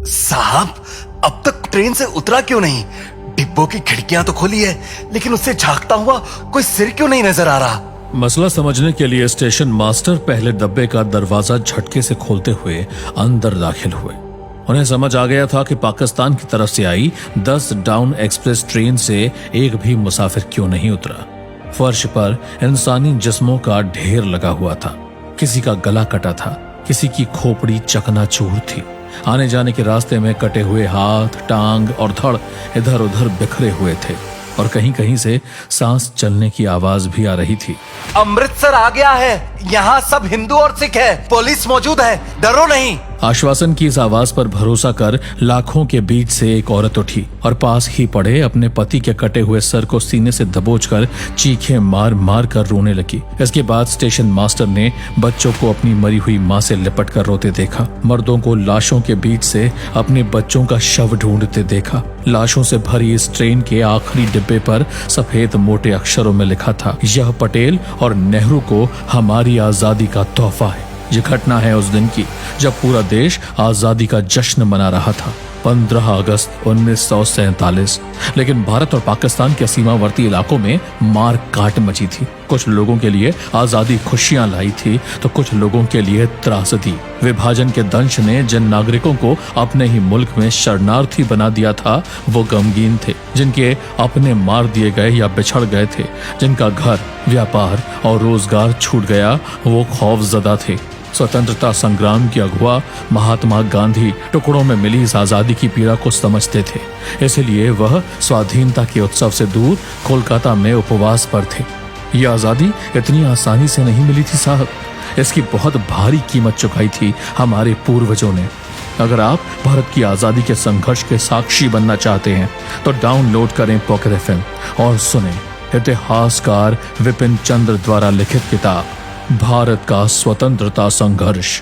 साहब, अब तक ट्रेन से उतरा क्यों नहीं? डिब्बों की खिड़कियां तो खोली है, लेकिन उससे झांकता हुआ कोई सिर क्यों नहीं नजर आ रहा? मसला समझने के लिए स्टेशन मास्टर पहले डब्बे का दरवाजा झटके से खोलते हुए अंदर दाखिल हुए। उन्हें समझ आ गया था कि पाकिस्तान की तरफ से आई 10 डाउन एक्सप्रेस ट्रेन से एक भी मुसाफिर क्यों नहीं उतरा। फर्श पर इंसानी जिस्मों का ढेर लगा हुआ था। किसी का गला कटा था, किसी की खोपड़ी चकनाचूर थी। आने जाने के रास्ते में कटे हुए हाथ, टांग और धड़ इधर उधर बिखरे हुए थे और कहीं कहीं से सांस चलने की आवाज भी आ रही थी। अमृतसर आ गया है, यहाँ सब हिंदू और सिख है, पुलिस मौजूद है, डरो नहीं। आश्वासन की इस आवाज पर भरोसा कर लाखों के बीच से एक औरत उठी और पास ही पड़े अपने पति के कटे हुए सर को सीने से दबोचकर चीखें मार मार कर रोने लगी। इसके बाद स्टेशन मास्टर ने बच्चों को अपनी मरी हुई मां से लिपट कर रोते देखा। मर्दों को लाशों के बीच से अपने बच्चों का शव ढूंढते देखा। लाशों से भरी इस ट्रेन के आखिरी डिब्बे पर सफेद मोटे अक्षरों में लिखा था, यह पटेल और नेहरू को हमारी आजादी का तोहफा है। ये घटना है उस दिन की जब पूरा देश आजादी का जश्न मना रहा था, 15 अगस्त 1947। लेकिन भारत और पाकिस्तान के सीमावर्ती इलाकों में मार काट मची थी। कुछ लोगों के लिए आजादी खुशियां लाई थी तो कुछ लोगों के लिए त्रासदी। विभाजन के दंश ने जिन नागरिकों को अपने ही मुल्क में शरणार्थी बना दिया था वो गमगीन थे। जिनके अपने मार दिए गए या बिछड़ गए थे, जिनका घर, व्यापार और रोजगार छूट गया, वो खौफजदा थे। स्वतंत्रता संग्राम की अगुआ महात्मा गांधी टुकड़ों में मिली इस आजादी की पीड़ा को समझते थे। इसलिए वह स्वाधीनता के उत्सव से दूर कोलकाता में उपवास पर थे। ये आजादी इतनी आसानी से नहीं मिली थी साहब, इसकी बहुत भारी कीमत चुकाई थी हमारे पूर्वजों ने। अगर आप भारत की आजादी के संघर्ष के साक्षी बनना चाहते हैं तो डाउनलोड करें पॉकेट FM और सुने इतिहासकार विपिन चंद्र द्वारा लिखित किताब भारत का स्वतंत्रता संघर्ष।